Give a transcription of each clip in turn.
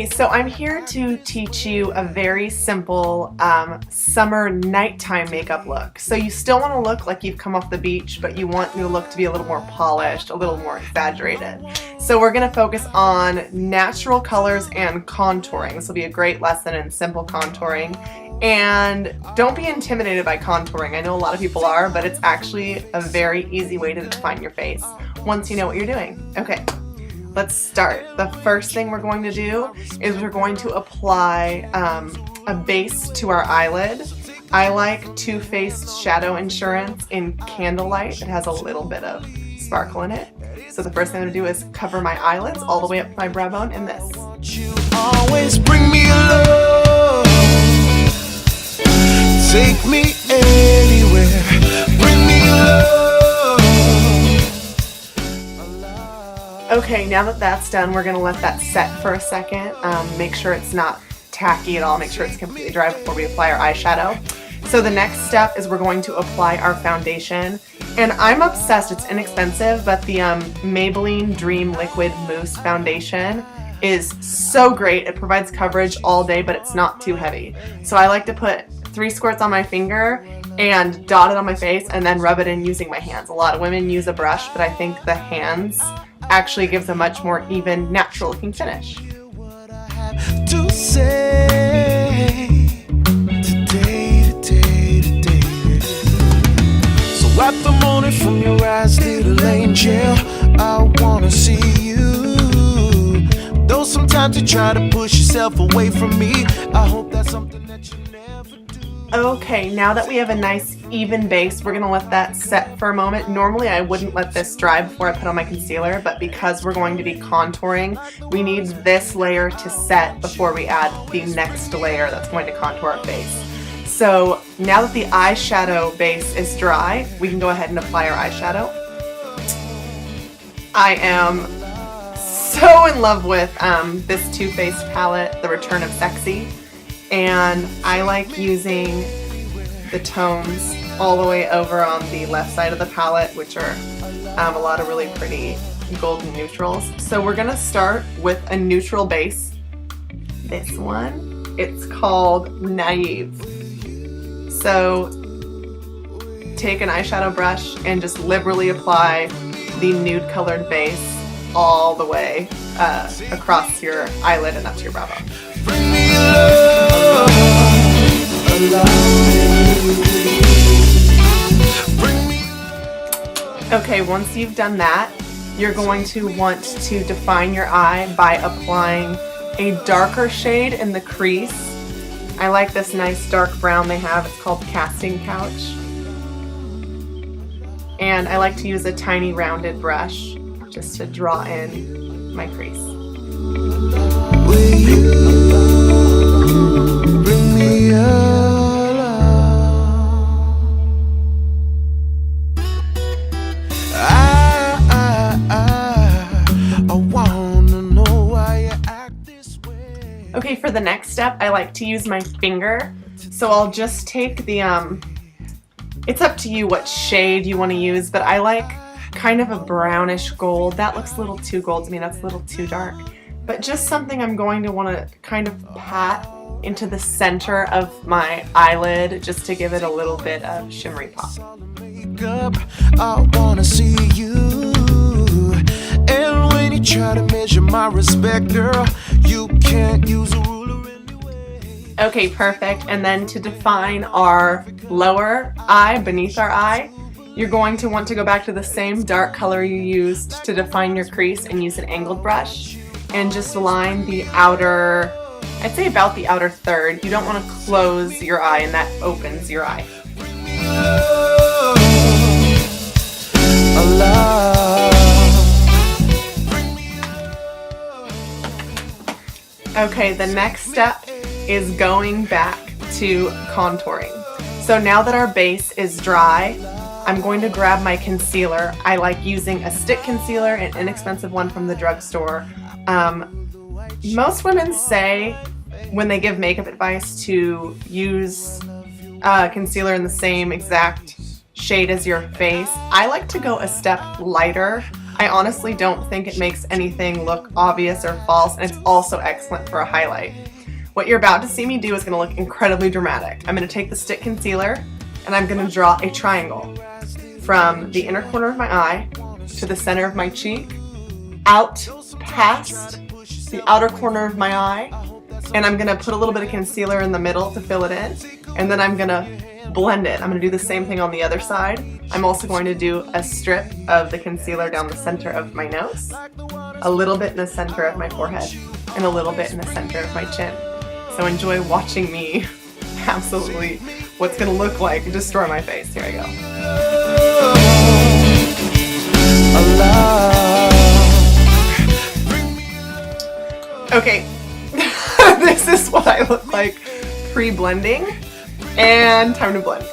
Hey, so I'm here to teach you a very simple summer nighttime makeup look. So you still want to look like you've come off the beach, but you want your look to be a little more polished, a little more exaggerated. So we're going to focus on natural colors and contouring. This will be a great lesson in simple contouring. And don't be intimidated by contouring. I know a lot of people are, but it's actually a very easy way to define your face once you know what you're doing. Okay. Let's start. The first thing we're going to do is we're going to apply a base to our eyelid. I like Too Faced Shadow Insurance in Candlelight. It has a little bit of sparkle in it. So the first thing I'm going to do is cover my eyelids all the way up to my brow bone in this. You always bring me along. Take me anywhere. Bring me along. Okay, now that that's done, we're going to let that set for a second. Make sure it's not tacky at all. Make sure it's completely dry before we apply our eyeshadow. So the next step is we're going to apply our foundation. And I'm obsessed. It's inexpensive, but the Maybelline Dream Liquid Mousse Foundation is so great. It provides coverage all day, but it's not too heavy. So I like to put 3 squirts on my finger and dot it on my face and then rub it in using my hands. A lot of women use a brush, but I think the hands actually gives a much more even, natural looking finish. To say today. So wipe the morning from your eyes, little angel. I wanna see you. Though sometimes you try to push yourself away from me, I hope that's something that you never do. Okay, now that we have a nice even base, we're going to let that set for a moment. Normally I wouldn't let this dry before I put on my concealer, but because we're going to be contouring, we need this layer to set before we add the next layer that's going to contour our face. So now that the eyeshadow base is dry, we can go ahead and apply our eyeshadow. I am so in love with this Too Faced palette, The Return of Sexy. And I like using the tones all the way over on the left side of the palette, which are a lot of really pretty golden neutrals. So we're gonna start with a neutral base. This one, it's called Naive. So take an eyeshadow brush and just liberally apply the nude colored base all the way across your eyelid and up to your brow bone. Bring me along. Bring me along. Okay, once you've done that, you're going to want to define your eye by applying a darker shade in the crease. I like this nice dark brown they have. It's called Casting Couch. And I like to use a tiny rounded brush just to draw in my crease. Will you bring me along? I wanna know why you act this way. Okay, for the next step, I like to use my finger. So I'll just take the, it's up to you what shade you want to use, but I like kind of a brownish gold. That looks a little too gold to me, that's a little too dark. But just something I'm going to want to kind of pat into the center of my eyelid just to give it a little bit of shimmery pop. Makeup, I wanna see you. And when you try to measure my respect, girl, you can't use a ruler anyway. Okay, perfect. And then to define our lower eye, beneath our eye, you're going to want to go back to the same dark color you used to define your crease and use an angled brush and just line the outer, I'd say about the outer third. You don't want to close your eye and that opens your eye. Okay, the next step is going back to contouring. So now that our base is dry, I'm going to grab my concealer. I like using a stick concealer, an inexpensive one from the drugstore. Most women say when they give makeup advice to use concealer in the same exact shade as your face. I like to go a step lighter. I honestly don't think it makes anything look obvious or false, and it's also excellent for a highlight. What you're about to see me do is going to look incredibly dramatic. I'm going to take the stick concealer and I'm going to draw a triangle from the inner corner of my eye to the center of my cheek, out past the outer corner of my eye, and I'm going to put a little bit of concealer in the middle to fill it in, and then I'm going to blend it. I'm going to do the same thing on the other side. I'm also going to do a strip of the concealer down the center of my nose, a little bit in the center of my forehead, and a little bit in the center of my chin. So enjoy watching me absolutely what's going to look like destroy my face. Here I go. Okay, this is what I look like pre-blending, and time to blend.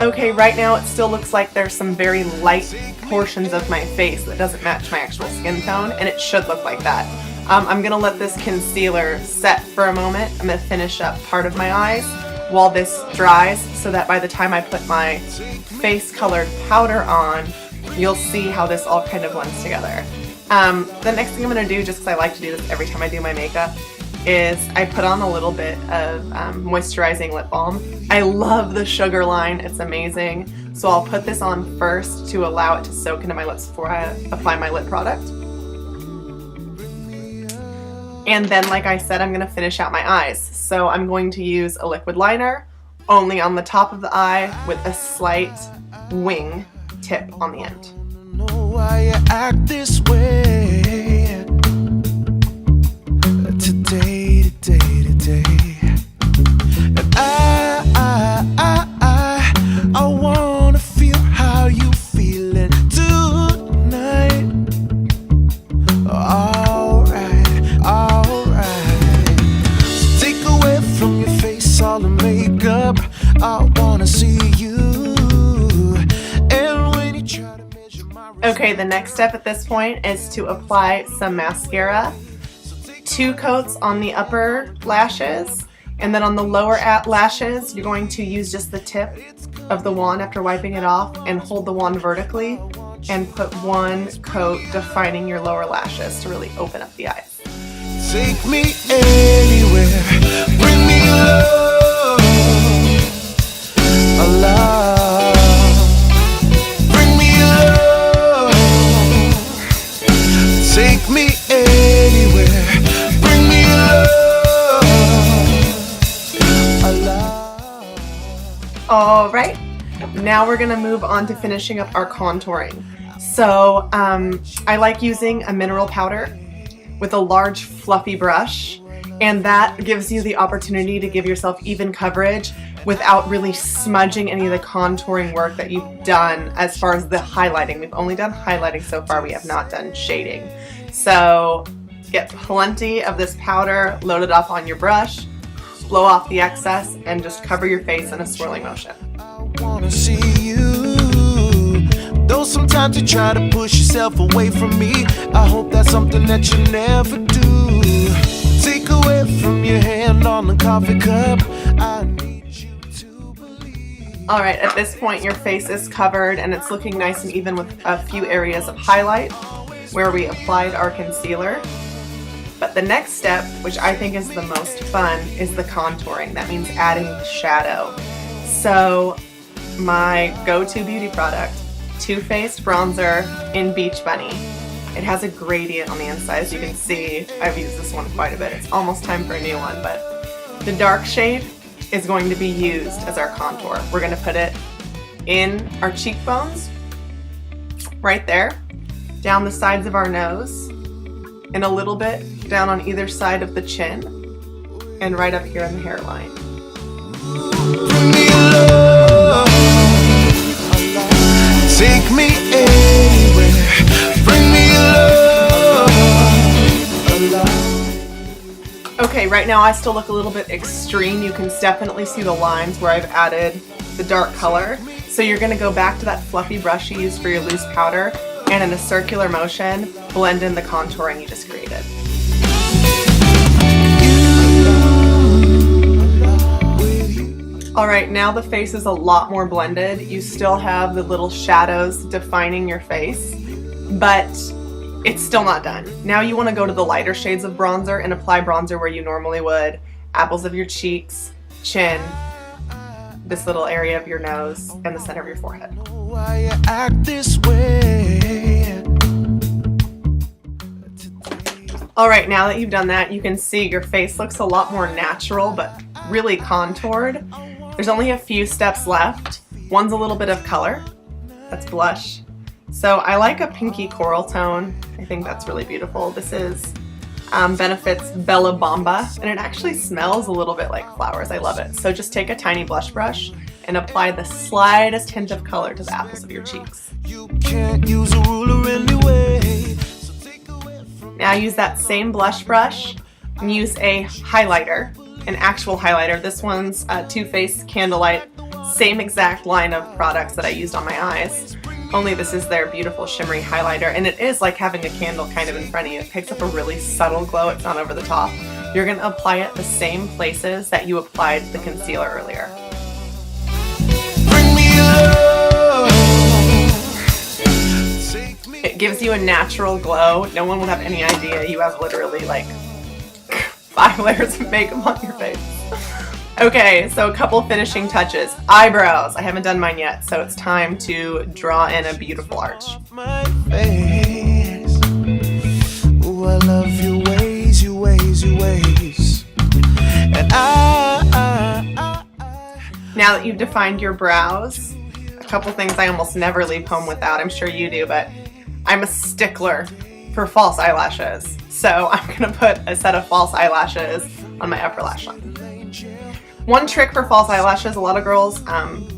Okay, right now it still looks like there's some very light portions of my face that doesn't match my actual skin tone, and it should look like that. I'm going to let this concealer set for a moment. I'm going to finish up part of my eyes while this dries so that by the time I put my face colored powder on, you'll see how this all kind of blends together. The next thing I'm going to do, just because I like to do this every time I do my makeup, is I put on a little bit of moisturizing lip balm. I love the Sugar line, it's amazing. So I'll put this on first to allow it to soak into my lips before I apply my lip product. And then, like I said, I'm going to finish out my eyes. So I'm going to use a liquid liner only on the top of the eye with a slight wing tip on the end. Know why you act this way today. And I wanna feel how you feeling tonight. Alright. So take away from your face all the makeup. I wanna see you. And when you try to measure my Okay, the next step at this point is to apply some mascara. 2 coats on the upper lashes, and then on the lower lashes you're going to use just the tip of the wand after wiping it off and hold the wand vertically and put 1 coat defining your lower lashes to really open up the eyes. take me anywhere, bring me love, alive, bring me love, take me anywhere, bring me love, alive. All right, now we're gonna move on to finishing up our contouring. So I like using a mineral powder with a large fluffy brush, and that gives you the opportunity to give yourself even coverage without really smudging any of the contouring work that you've done as far as the highlighting. We've only done highlighting so far, we have not done shading. So get plenty of this powder, load it up on your brush, blow off the excess, and just cover your face in a swirling motion. I wanna see you. Though sometimes you try to push yourself away from me, I hope that's something that you never do. Take away from your hand on the coffee cup, I need you to believe. All right, at this point your face is covered and it's looking nice and even with a few areas of highlight where we applied our concealer. But the next step, which I think is the most fun, is the contouring. That means adding the shadow. So my go-to beauty product, Too Faced bronzer in Beach Bunny. It has a gradient on the inside, as you can see. I've used this one quite a bit. It's almost time for a new one, but the dark shade is going to be used as our contour. We're going to put it in our cheekbones, right there, down the sides of our nose, and a little bit down on either side of the chin, and right up here in the hairline. Bring me love, take me anywhere, bring me love, alive. Okay, right now I still look a little bit extreme. You can definitely see the lines where I've added the dark color. So you're going to go back to that fluffy brush you used for your loose powder and in a circular motion, blend in the contouring you just created. Alright, now the face is a lot more blended. You still have the little shadows defining your face, but it's still not done. Now you want to go to the lighter shades of bronzer and apply bronzer where you normally would. Apples of your cheeks, chin, this little area of your nose, and the center of your forehead. Why you act this way? Alright, now that you've done that, you can see your face looks a lot more natural, but really contoured. There's only a few steps left. One's a little bit of color. That's blush. So I like a pinky coral tone. I think that's really beautiful. This is Benefit's Bella Bomba, and it actually smells a little bit like flowers. I love it. So just take a tiny blush brush and apply the slightest hint of color to the apples of your cheeks. You can't use a ruler anyway. Now use that same blush brush and use a highlighter. An actual highlighter. This one's Too Faced Candlelight, same exact line of products that I used on my eyes, only this is their beautiful shimmery highlighter, and it is like having a candle kind of in front of you. It picks up a really subtle glow. It's not over the top. You're going to apply it the same places that you applied the concealer earlier. It gives you a natural glow. No one will have any idea you have literally like 5 layers of makeup on your face. Okay, so a couple finishing touches. Eyebrows. I haven't done mine yet, so it's time to draw in a beautiful arch. My face. Ooh, I love your ways, your ways, your ways. And now that you've defined your brows, a couple things I almost never leave home without. I'm sure you do, but I'm a stickler for false eyelashes. So I'm going to put a set of false eyelashes on my upper lash line. One trick for false eyelashes, a lot of girls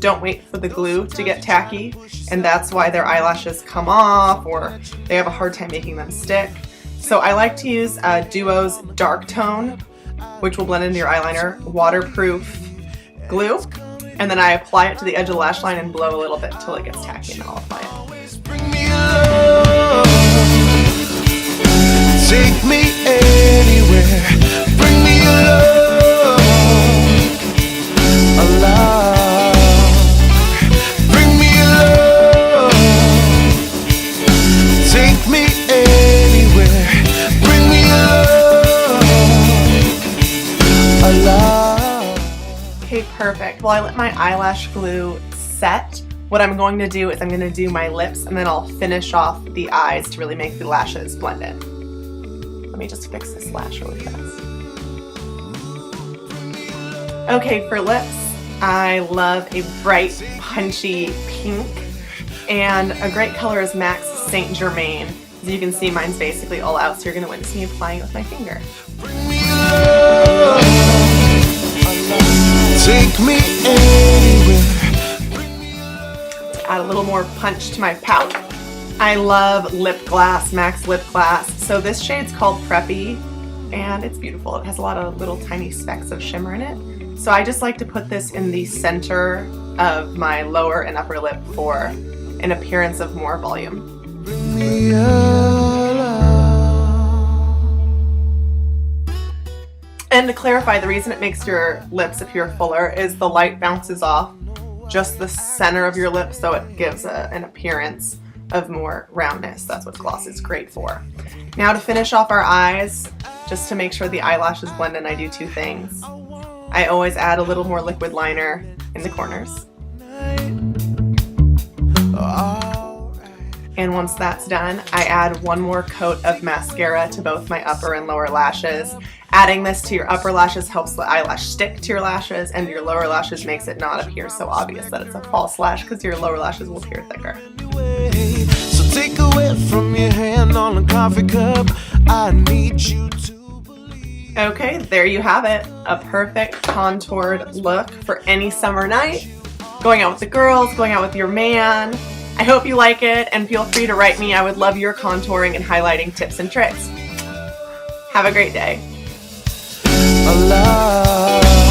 don't wait for the glue to get tacky, and that's why their eyelashes come off or they have a hard time making them stick. So I like to use Duo's Dark Tone, which will blend into your eyeliner, waterproof glue, and then I apply it to the edge of the lash line and blow a little bit until it gets tacky, and then I'll apply it. Take me anywhere, bring me along, bring me along, take me anywhere, bring me along. Okay, perfect. Well, I let my eyelash glue set. What I'm going to do is I'm going to do my lips and then I'll finish off the eyes to really make the lashes blend in. Let me just fix this lash really fast. Okay, for lips, I love a bright, punchy pink, and a great color is MAC's Saint Germain. As you can see, mine's basically all out, so you're going to witness me applying it with my finger. Take me anywhere. To add a little more punch to my pout, I love lip gloss, MAC's lip gloss. So this shade's called Preppy, and it's beautiful. It has a lot of little tiny specks of shimmer in it. So I just like to put this in the center of my lower and upper lip for an appearance of more volume. And to clarify, the reason it makes your lips appear fuller is the light bounces off just the center of your lip, so it gives an appearance of more roundness. That's what gloss is great for. Now to finish off our eyes, just to make sure the eyelashes blend in, I do 2 things. I always add a little more liquid liner in the corners. And once that's done, I add one more coat of mascara to both my upper and lower lashes. Adding this to your upper lashes helps the eyelash stick to your lashes, and your lower lashes makes it not appear so obvious that it's a false lash because your lower lashes will appear thicker. So take away from your hand on a coffee cup. I need you to believe. Okay, there you have it. A perfect contoured look for any summer night. Going out with the girls, going out with your man. I hope you like it, and feel free to write me. I would love your contouring and highlighting tips and tricks. Have a great day. Allah.